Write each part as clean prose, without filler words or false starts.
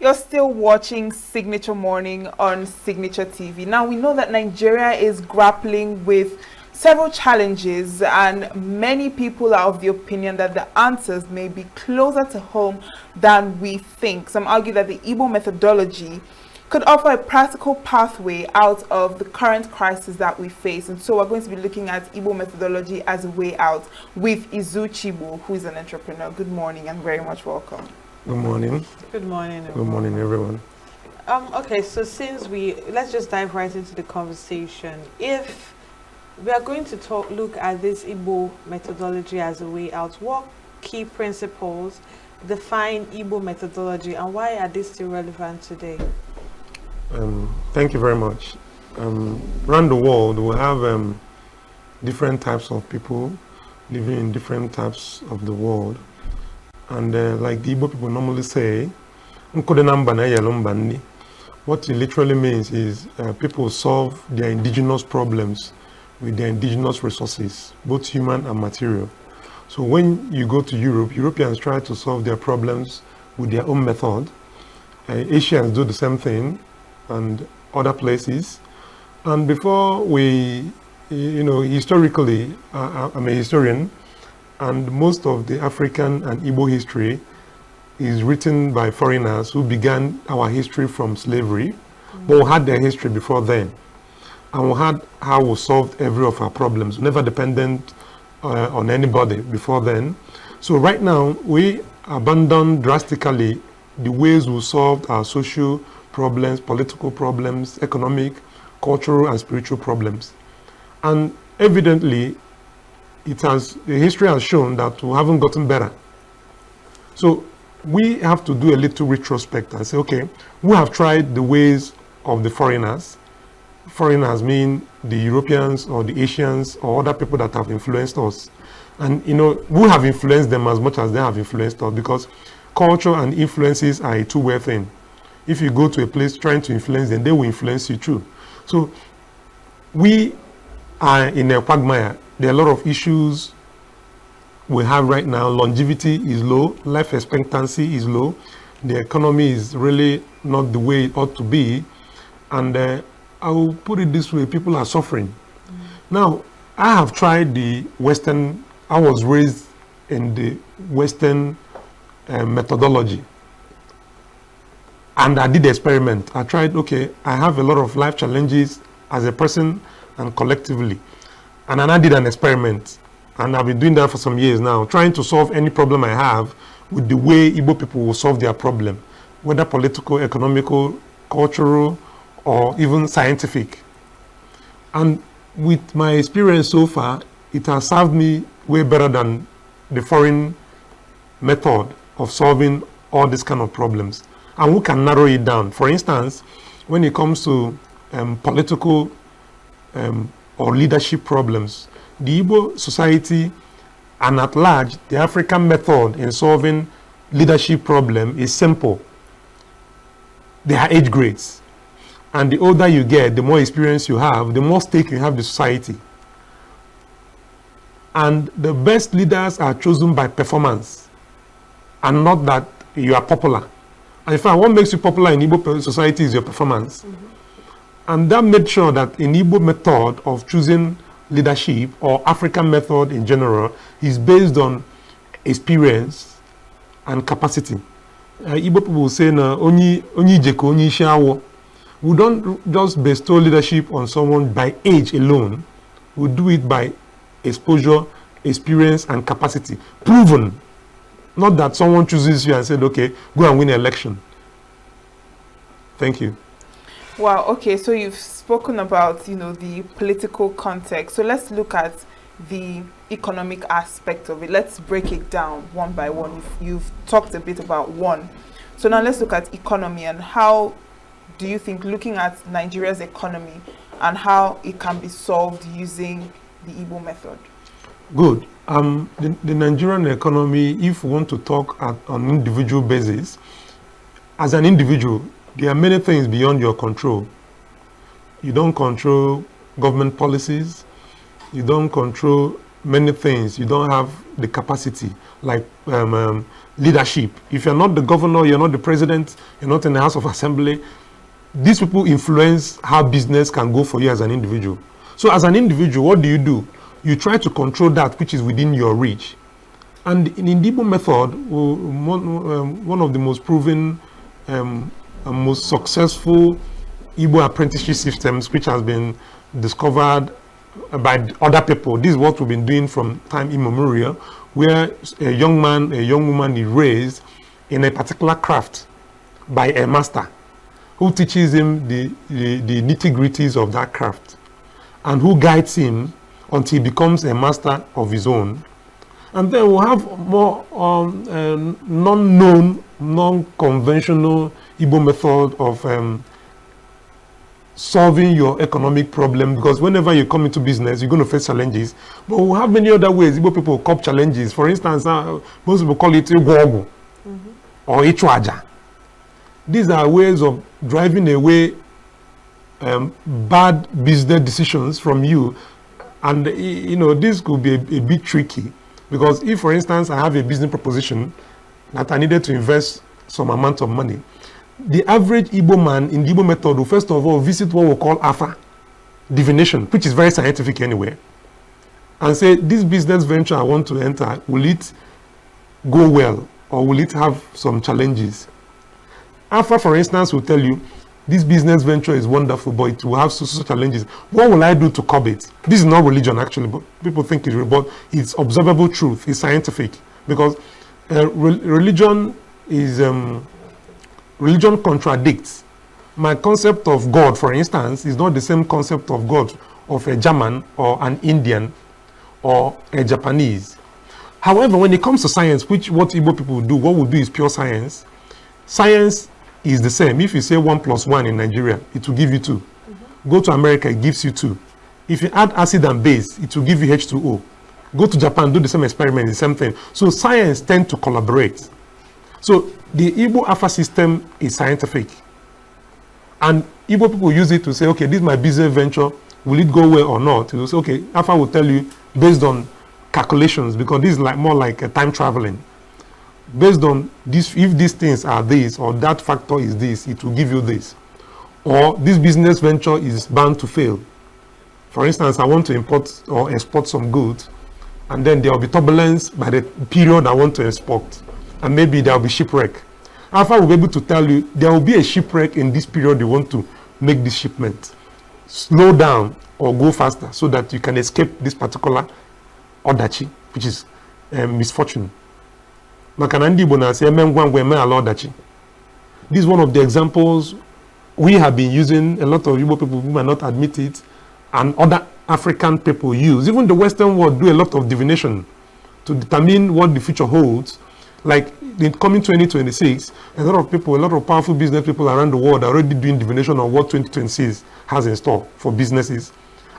You're still watching Signature Morning on Signature TV. Now, we know that Nigeria is grappling with several challenges, and many people are of the opinion that the answers may be closer to home than we think. Some argue that the Igbo methodology could offer a practical pathway out of the current crisis that we face. And so we're going to be looking at Igbo methodology as a way out with Izu Chibu, who is an entrepreneur. Good morning and very much welcome. Good morning. Good morning, everyone. Good morning, everyone. Okay, so let's just dive right into the conversation. If we are going to look at this Igbo methodology as a way out, what key principles define Igbo methodology and why are they still relevant today? Thank you very much. Around the world, we have different types of people living in different types of the world. And like the Igbo people normally say, what it literally means is people solve their indigenous problems with their indigenous resources, both human and material. So when you go to Europe, Europeans try to solve their problems with their own method. Asians do the same thing, and other places. And before we, historically, I'm a historian, and most of the African and Igbo history is written by foreigners who began our history from slavery, but we had their history before then. And we had how we solved every of our problems, never dependent on anybody before then. So right now, we abandon drastically the ways we solved our social problems, political problems, economic, cultural, and spiritual problems. And evidently, the history has shown that we haven't gotten better. So we have to do a little retrospect and say, okay, we have tried the ways of the foreigners. Foreigners mean the Europeans or the Asians or other people that have influenced us. And, we have influenced them as much as they have influenced us, because culture and influences are a two-way thing. If you go to a place trying to influence them, they will influence you too. So we are in a quagmire. There are a lot of issues we have right now. Longevity is low, life expectancy is low, the economy is really not the way it ought to be, and I will put it this way, people are suffering. Now, I have tried I was raised in the Western methodology. And I did the experiment. I tried, okay, I have a lot of life challenges as a person and collectively. And then I did an experiment. And I've been doing that for some years now, trying to solve any problem I have with the way Igbo people will solve their problem, whether political, economical, cultural, or even scientific. And with my experience so far, it has served me way better than the foreign method of solving all these kind of problems. And we can narrow it down. For instance, when it comes to political or leadership problems, the Igbo society and at large, the African method in solving leadership problem is simple. There are 8 grades. And the older you get, the more experience you have, the more stake you have in the society. And the best leaders are chosen by performance, and not that you are popular. And in fact, what makes you popular in Igbo society is your performance. And that made sure that in Igbo method of choosing leadership, or African method in general, is based on experience and capacity. Igbo people say, we don't just bestow leadership on someone by age alone. We do it by exposure, experience, and capacity. Proven. Not that someone chooses you and said, okay, go and win an election. Thank you. Wow, okay, so you've spoken about, the political context. So let's look at the economic aspect of it. Let's break it down one by one. You've talked a bit about one. So now let's look at economy, and how do you think, looking at Nigeria's economy and how it can be solved using the Igbo method? Good. The Nigerian economy, if we want to talk on an individual basis, as an individual, there are many things beyond your control. You don't control government policies. You don't control many things. You don't have the capacity, like leadership. If you're not the governor, you're not the president, you're not in the House of Assembly, these people influence how business can go for you as an individual. So as an individual, what do? You try to control that which is within your reach. And in the Igbo method, one of the most proven and most successful Igbo apprenticeship systems, which has been discovered by other people. This is what we've been doing from time immemorial, where a young man, a young woman is raised in a particular craft by a master who teaches him the nitty-gritties of that craft and who guides him until he becomes a master of his own. And then we'll have more non-known, non-conventional Igbo method of solving your economic problem, because whenever you come into business, you're going to face challenges. But we'll have many other ways Igbo people cope challenges. For instance, most people call it Igbo or Ichwaja. These are ways of driving away bad business decisions from you. And, you know, this could be a bit tricky. Because if, for instance, I have a business proposition that I needed to invest some amount of money, the average Igbo man in the Igbo method will first of all visit what we call Afa, divination, which is very scientific anyway, and say, this business venture I want to enter, will it go well or will it have some challenges? Afa, for instance, will tell you, this business venture is wonderful, but it will have so challenges. What will I do to curb it? This is not religion, actually, but people think it's real, but it's observable truth, it's scientific. Because religion is, religion contradicts. My concept of God, for instance, is not the same concept of God of a German or an Indian or a Japanese. However, when it comes to science, which what Igbo people do, what we do is pure science. Science is the same. If you say 1 + 1 in Nigeria, it will give you 2. Go to America, it gives you 2. If you add acid and base, it will give you H2O. Go to Japan, do the same experiment, the same thing. So science tends to collaborate. So the Igbo Alpha system is scientific. And Igbo people use it to say, okay, this is my business venture. Will it go well or not? It will say, okay, Alpha will tell you based on calculations, because this is like more like a time traveling. Based on this, if these things are this or that factor is this, it will give you this. Or this business venture is bound to fail. For instance, I want to import or export some goods, and then there will be turbulence by the period I want to export, and maybe there will be shipwreck. Alpha will be able to tell you there will be a shipwreck in this period you want to make this shipment. Slow down or go faster so that you can escape this particular odachi, which is misfortune. This is one of the examples we have been using. A lot of Igbo people who might not admit it, and other African people use. Even the Western world do a lot of divination to determine what the future holds. Like in coming 2026, a lot of people, a lot of powerful business people around the world are already doing divination on what 2026 has in store for businesses.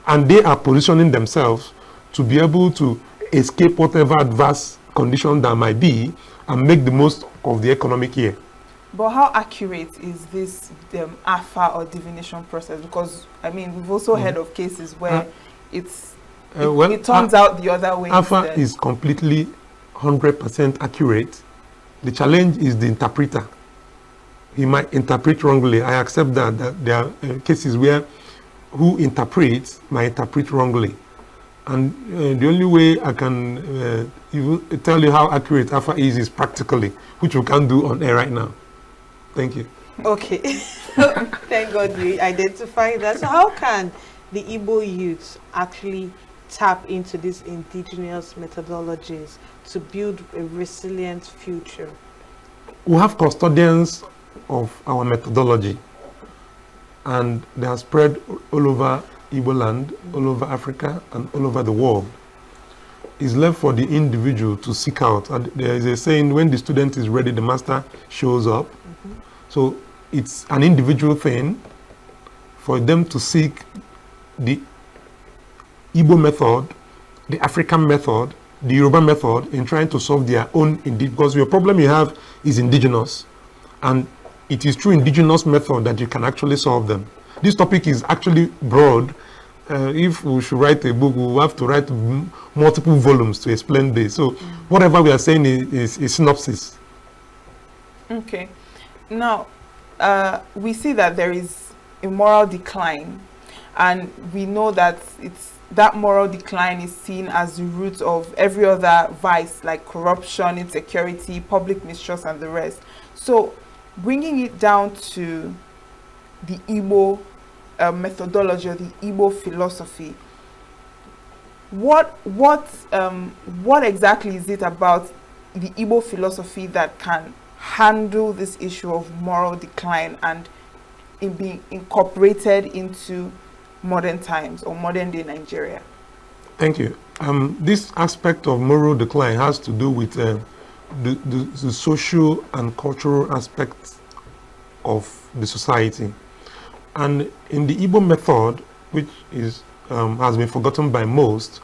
And they are positioning themselves to be able to escape whatever adverse condition that might be and make the most of the economic year. But how accurate is this AFA or divination process? Because, I mean, we've also heard of cases where it turns out the other way. AFA is completely 100% accurate. The challenge is the interpreter. He might interpret wrongly. I accept that there are cases where who interprets might interpret wrongly. And the only way I can tell you how accurate AFA is practically, which we can't do on air right now. Thank you. Okay. Thank God we identified that. So how can the Igbo youth actually tap into these indigenous methodologies to build a resilient future? We have custodians of our methodology, and they are spread all over Igbo land, all over Africa, and all over the world. It's left for the individual to seek out. And there is a saying, when the student is ready, the master shows up. So it's an individual thing for them to seek the Igbo method, the African method, the Yoruba method in trying to solve their own, because your problem you have is indigenous. And it is through indigenous method that you can actually solve them. This topic is actually broad, if we should write a book, we will have to write multiple volumes to explain this. So whatever we are saying is synopsis. Okay. Now, we see that there is a moral decline, and we know that that moral decline is seen as the root of every other vice like corruption, insecurity, public mistrust, and the rest. So, bringing it down to the Igbo methodology or the Igbo philosophy, what exactly is it about the Igbo philosophy that can handle this issue of moral decline and in being incorporated into modern times or modern day Nigeria? Thank you. This aspect of moral decline has to do with the social and cultural aspects of the society. And in the Igbo method, which is has been forgotten by most,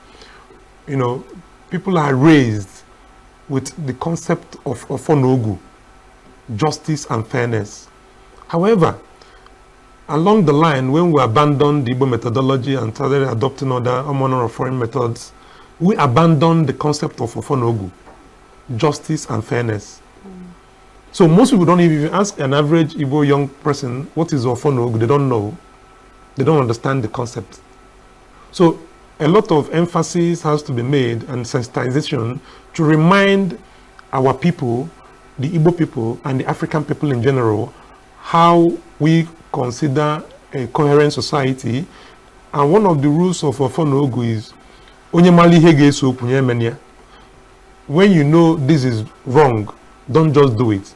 people are raised with the concept of ofonogu, justice and fairness. However, along the line, when we abandoned the Igbo methodology and started adopting other manner of foreign methods, we abandoned the concept of ofonogu, justice and fairness. So most people don't even ask an average Igbo young person, what is ofonogu? They don't know. They don't understand the concept. So a lot of emphasis has to be made and sensitization to remind our people, the Igbo people and the African people in general, how we consider a coherent society. And one of the rules of ofonogu is onye mali ihe ga-eso punye menya. When you know this is wrong, don't just do it,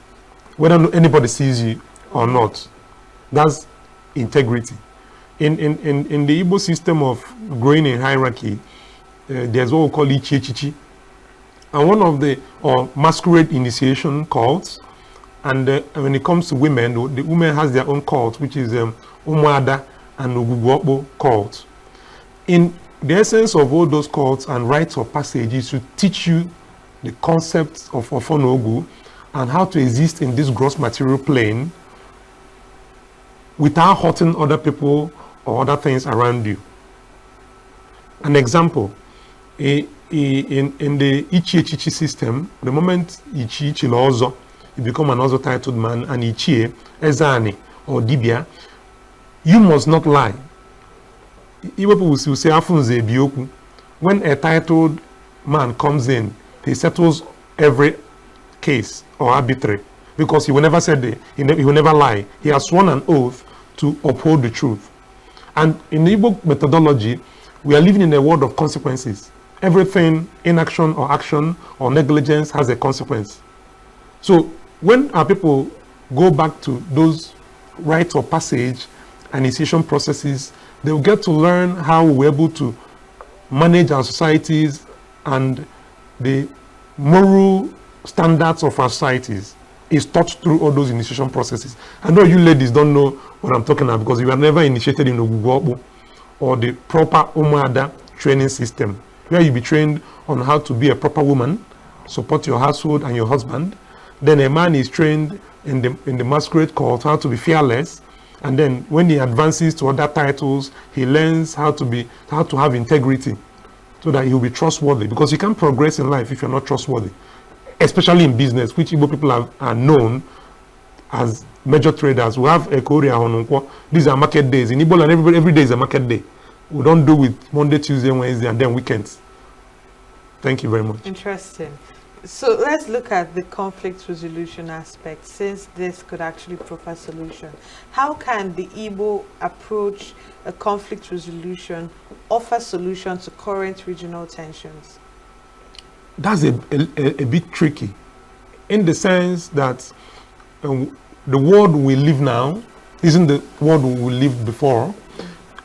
whether anybody sees you or not. That's integrity. In the Igbo system of growing in hierarchy, there's what we call ichi. And one of the masquerade initiation cults, and when it comes to women, the women has their own cult, which is Umuada and Ugugwokbo cult. In the essence of all those cults and rites of passage is to teach you the concepts of ofonogu and how to exist in this gross material plane without hurting other people or other things around you. An example, in the Ichi system, the moment Ichi Lozo, you become an Ozo titled man, and Ichie, Ezani, or Dibia, you must not lie. Igbo people will say, Afunze Bioku. When a titled man comes in, he settles every case or arbitrary, because he will never say he will never lie. He has sworn an oath to uphold the truth. And in Igbo methodology, we are living in a world of consequences. Everything, inaction or action or negligence, has a consequence. So when our people go back to those rites of passage and initiation processes, they will get to learn how we're able to manage our societies and the moral standards of our societies is taught through all those initiation processes. I know you ladies don't know what I'm talking about because you were never initiated in Ogugwobu or the proper Umuada training system, where you be trained on how to be a proper woman, support your household and your husband. Then a man is trained in the masquerade cult, how to be fearless. And then when he advances to other titles, he learns how to have integrity so that he will be trustworthy, because you can't progress in life if you're not trustworthy, especially in business, which Igbo people are known as major traders. We have a Korea Honunkwo. These are market days. In Igbo land, every day is a market day. We don't do with Monday, Tuesday, Wednesday, and then weekends. Thank you very much. Interesting. So let's look at the conflict resolution aspect, since this could actually provide solution. How can the Igbo approach a conflict resolution, offer solutions to current regional tensions? That's a bit tricky, in the sense that the world we live now isn't the world we lived before,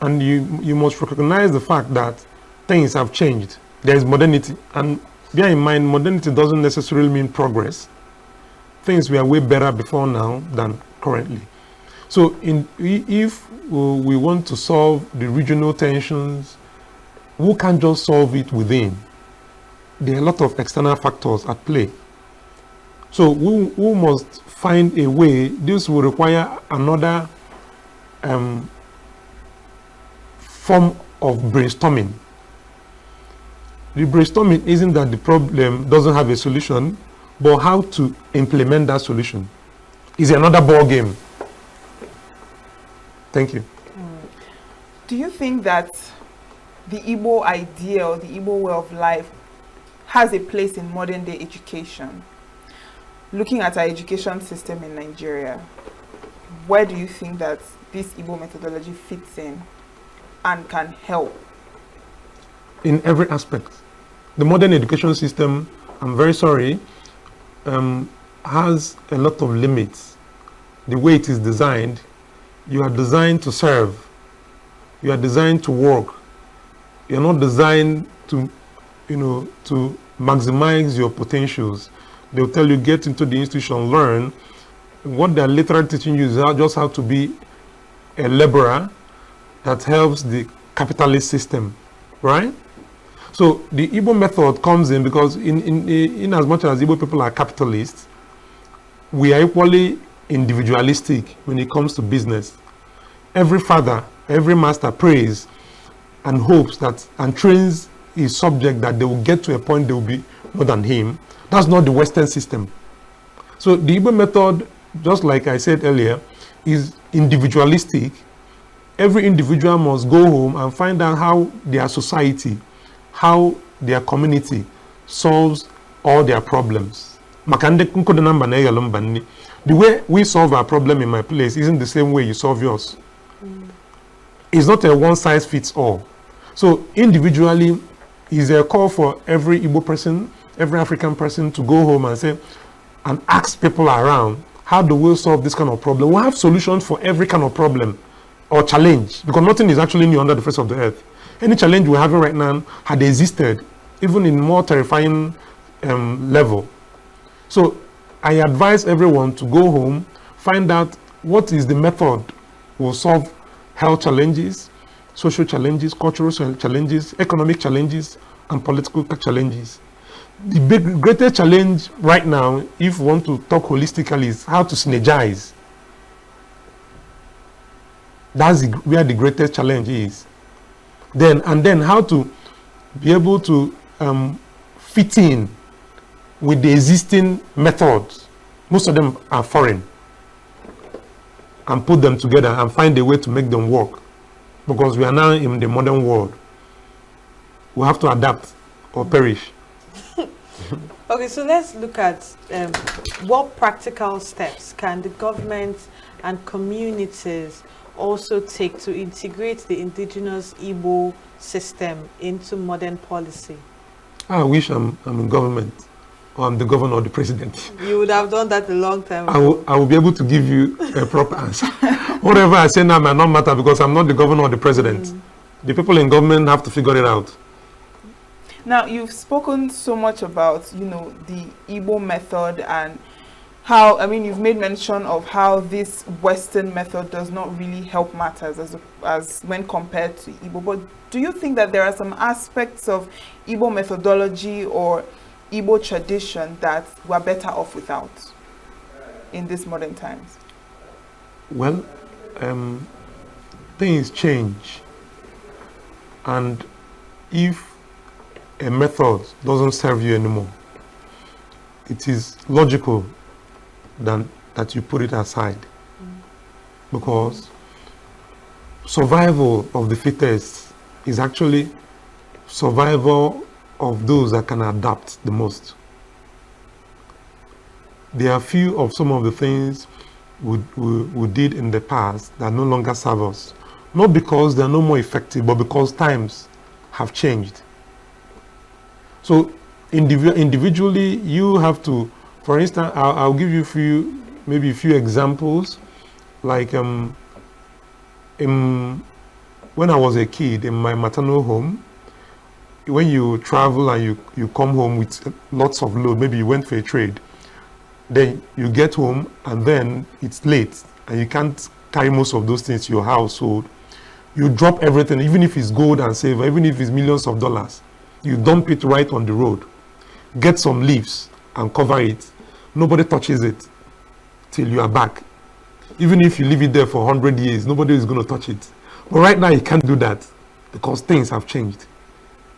and you must recognize the fact that things have changed. There is modernity, and bear in mind, modernity doesn't necessarily mean progress. Things were way better before now than currently. So if we want to solve the regional tensions, we can't just solve it within. There are a lot of external factors at play. So we must find a way. This will require another form of brainstorming. The brainstorming isn't that the problem doesn't have a solution, but how to implement that solution is another ball game. Thank you. Do you think that the Igbo idea or the Igbo way of life has a place in modern day education? Looking at our education system in Nigeria, where do you think that this Igbo methodology fits in and can help? In every aspect. The modern education system, I'm very sorry, has a lot of limits. The way it is designed, you are designed to serve. You are designed to work. You're not designed to, to maximize your potentials. They'll tell you, get into the institution, learn. What they're literally teaching you is just how to be a laborer that helps the capitalist system, right? So the Igbo method comes in because in as much as Igbo people are capitalists, we are equally individualistic when it comes to business. Every father, every master prays and hopes that and trains his subject that they will get to a point they will be more than him. That's not the Western system. So the Igbo method, just like I said earlier, is individualistic. Every individual must go home and find out how their society, how their community solves all their problems. The way we solve our problem in my place isn't the same way you solve yours. It's not a one-size-fits-all. So individually, is a call for every Igbo person, every African person to go home and say, and ask people around, how do we solve this kind of problem? We have solutions for every kind of problem or challenge, because nothing is actually new under the face of the earth. Any challenge we're having right now had existed, even in more terrifying level. So I advise everyone to go home, find out what is the method will solve health challenges, social challenges, cultural challenges, economic challenges, and political challenges. The greatest challenge right now, if we want to talk holistically, is how to synergize. That's where the greatest challenge is. Then how to be able to fit in with the existing methods. Most of them are foreign, and put them together and find a way to make them work, because we are now in the modern world. We have to adapt or perish. Okay, so let's look at what practical steps can the government and communities also take to integrate the indigenous Igbo system into modern policy? I wish I'm in government, or I'm the governor or the president. You would have done that a long time ago. I will be able to give you a proper answer. Whatever I say now might not matter, because I'm not the governor or the president. The people in government have to figure it out. Now, you've spoken so much about, the Igbo method and how, you've made mention of how this Western method does not really help matters as when compared to Igbo. But do you think that there are some aspects of Igbo methodology or Igbo tradition that we're better off without in these modern times? Well, things change. And if a method doesn't serve you anymore, it is logical that you put it aside, because survival of the fittest is actually survival of those that can adapt the most. There are few of some of the things we did in the past that no longer serve us, not because they're no more effective, but because times have changed. So individually, you have to, for instance, I'll give you maybe a few examples. Like when I was a kid in my maternal home, when you travel and you come home with lots of load, maybe you went for a trade, then you get home and then it's late and you can't carry most of those things to your household. You drop everything, even if it's gold and silver, even if it's millions of dollars. You dump it right on the road, get some leaves and cover it. Nobody touches it till you are back. Even if you leave it there for 100 years, nobody is going to touch it. But right now you can't do that. because things have changed.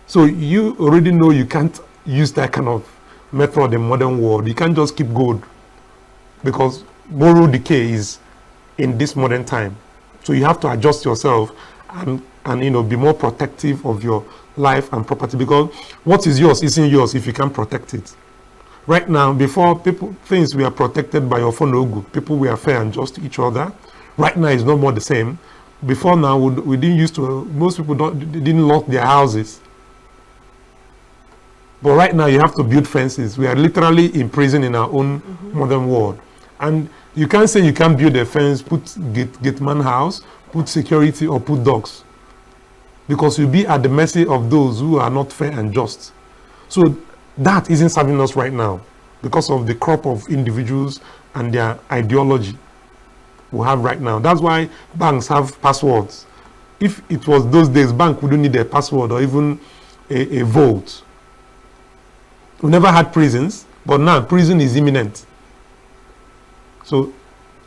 So you already know you can't use that kind of method in modern world. You can't just keep gold because moral decay is in this modern time. So you have to adjust yourself and be more protective of your life and property, because what is yours isn't yours if you can't protect it. Right now, before things were protected by Ofonogu, people were fair and just to each other. Right now, it's no more the same. Before now, we didn't used to. Most people didn't lock their houses. But right now, you have to build fences. We are literally in prison in our own modern world, and you can't say you can't build a fence, put gateman house, put security, or put dogs, because you'll be at the mercy of those who are not fair and just. So that isn't serving us right now because of the crop of individuals and their ideology we have right now. That's why banks have passwords. If it was those days, bank wouldn't need a password or even a vote. We never had prisons, but now prison is imminent. So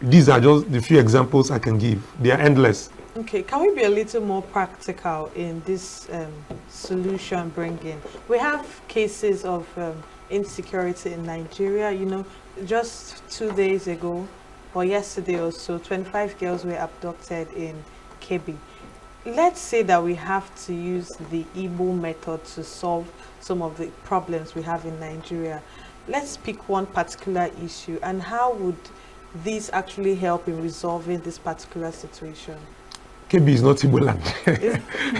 these are just the few examples I can give. They are endless. Okay, can we be a little more practical in this solution bringing? We have cases of insecurity in Nigeria. You know, just 2 days ago or yesterday or so, 25 girls were abducted in Kebbi. Let's say that we have to use the Igbo method to solve some of the problems we have in Nigeria. Let's pick one particular issue, and how would this actually help in resolving this particular situation? Kebbi is not Igbo land.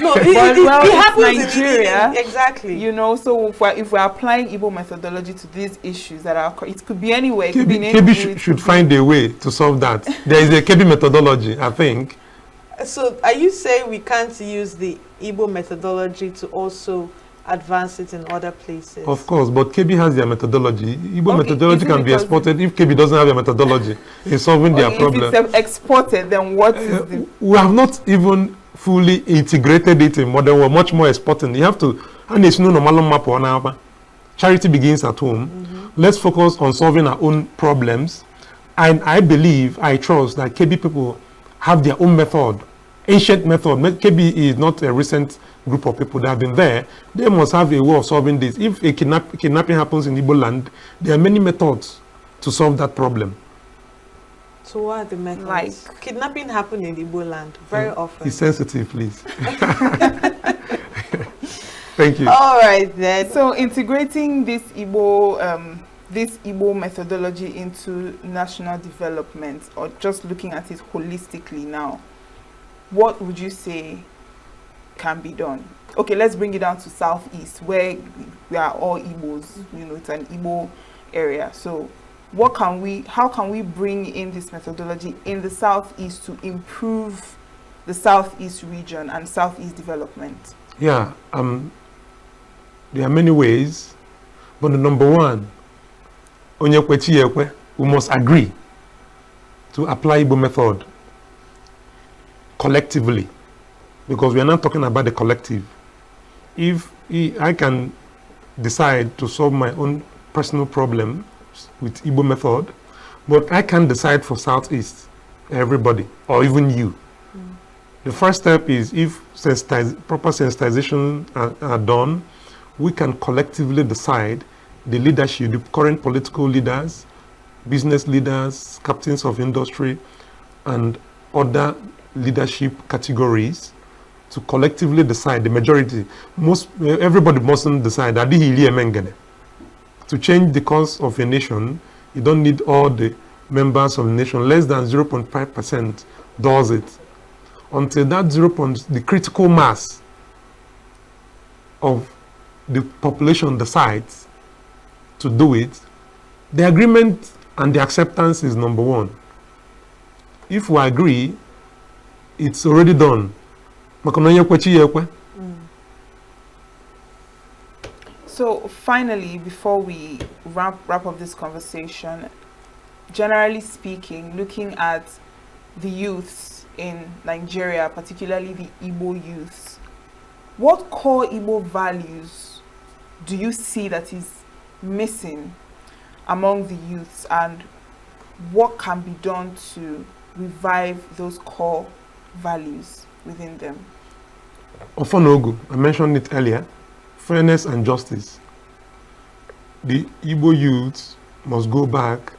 No, it happens in Nigeria. Exactly. You know, so if we're applying Igbo methodology to these issues that are, it could be anywhere. Kebbi should find a way to solve that. There is a Kebbi methodology, I think. So are you saying we can't use the Igbo methodology to also advance it in other places? Of course, but Kebbi has their methodology. Igbo methodology can be exported if Kebbi doesn't have a methodology in solving their problem. If it's exported, then what is the... We have not even fully integrated it in modern world, much more exporting. You have to, and it's no normal map. Charity begins at home. Let's focus on solving our own problems. And I believe, I trust that Kebbi people have their own method, ancient method. Kebbi is not a recent group of people that have been there. They must have a way of solving this. If a kidnapping happens in Igbo land, there are many methods to solve that problem. So what are the methods? Like kidnapping happen in Igbo land very often. Be sensitive, please. Thank you. All right then. So integrating this Igbo methodology into national development, or just looking at it holistically now, what would you say can be done? Okay, let's bring it down to Southeast, where we are all Igbos. You know, it's an Igbo area. So how can we bring in this methodology in the Southeast to improve the Southeast region and Southeast development? Yeah, there are many ways, but the number one, we must agree to apply Igbo method collectively, because we are not talking about the collective. If I can decide to solve my own personal problem with Igbo method, but I can decide for Southeast, everybody, or even you. The first step is, if proper sensitization are done, we can collectively decide, the leadership, the current political leaders, business leaders, captains of industry, and other leadership categories, to collectively decide, the majority, everybody mustn't decide, to change the course of a nation. You don't need all the members of the nation. Less than 0.5% does it. Until that the critical mass of the population decides to do it, the agreement and the acceptance is number one. If we agree, it's already done. So finally, before we wrap up this conversation, generally speaking, looking at the youths in Nigeria, particularly the Igbo youths, what core Igbo values do you see that is missing among the youths, and what can be done to revive those core values within them? Ofonogu, I mentioned it earlier, fairness and justice. The Igbo youth must go back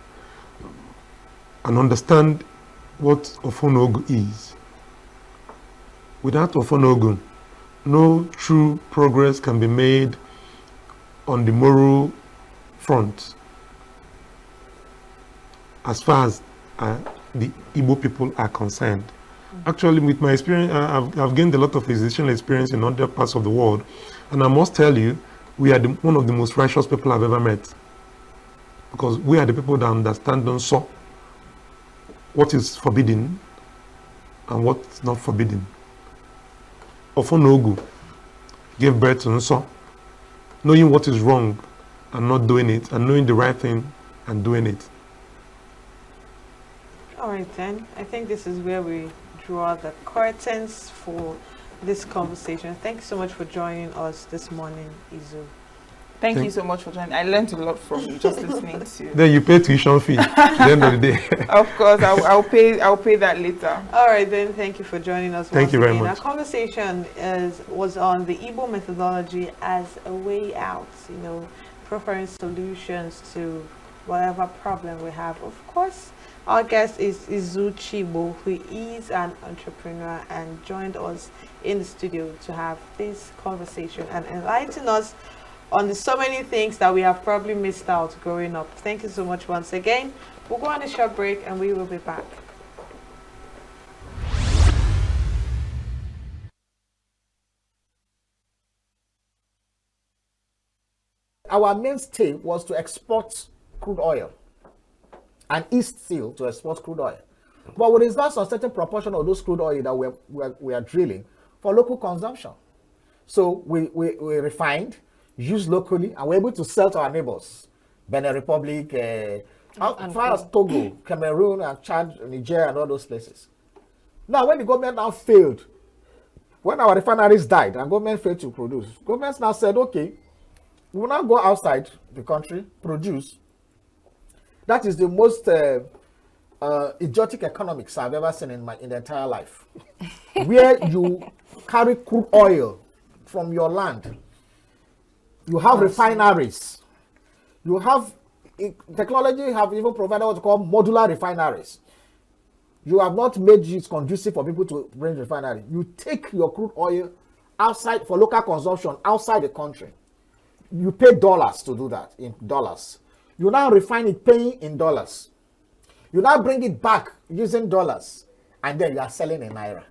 and understand what Ofonogu is. Without Ofonogu, no true progress can be made on the moral front as far as the Igbo people are concerned. Actually, with my experience, I've gained a lot of existential experience in other parts of the world, and I must tell you, we are one of the most righteous people I've ever met, because we are the people that understand and saw what is forbidden and what's not forbidden. Ofonogu gave birth to Nso, knowing what is wrong and not doing it, and knowing the right thing and doing it. All right, then. I think this is where we draw the curtains for this conversation. Thank you so much for joining us this morning, Izu. Thank you so much for joining. I learned a lot from you just listening to you. Then you pay tuition fee at the end of the day. Of course, I'll pay that later. All right, then. Thank you for joining us. Thank you very much. Our conversation was on the Igbo methodology as a way out. You know, preferring solutions to whatever problem we have. Of course, our guest is Izu Chibo, who is an entrepreneur and joined us in the studio to have this conversation and enlighten us on the so many things that we have probably missed out growing up. Thank you so much once again. We'll go on a short break and we will be back. Our mainstay was to export crude oil, and East still to export crude oil. But we reserve a certain proportion of those crude oil that we are drilling for local consumption. So we refined, used locally, and we're able to sell to our neighbors, Benin Republic, as far as Togo, Cameroon, and Chad, Niger, and all those places. Now, when the government now failed, when our refineries died and government failed to produce, governments now said, okay, we will now go outside the country, produce. That is the most idiotic economics I've ever seen in the entire life. Where you carry crude oil from your land, you have refineries, you have technology, have even provided what we call modular refineries. You have not made it conducive for people to bring refinery. You take your crude oil outside for local consumption outside the country. You pay dollars to do that, in dollars. You now refine it paying in dollars. You now bring it back using dollars, and then you are selling in naira.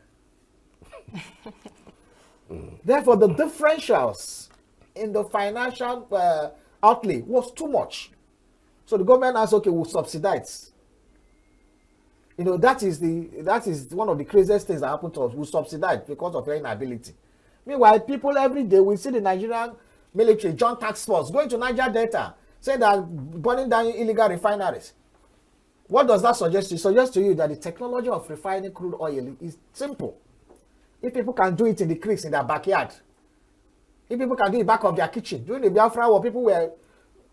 Therefore, the differentials in the financial outlay was too much. So the government asked, okay, we'll subsidize. You know, that is one of the craziest things that happened to us. We subsidize because of your inability. Meanwhile, people every day, we see the Nigerian military, joint task force, going to Niger Delta, saying that burning down illegal refineries. What does that suggest? It suggests to you that the technology of refining crude oil is simple. If people can do it in the creeks in their backyard, if people can do it back of their kitchen, during the Biafra war,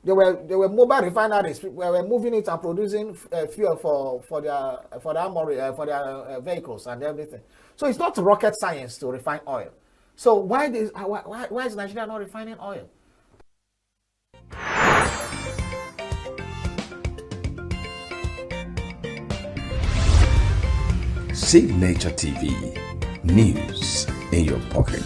there were mobile refineries where were moving it and producing fuel for their armory, for their vehicles and everything. So it's not rocket science to refine oil. So why is Nigeria not refining oil? Signature TV, news in your pocket.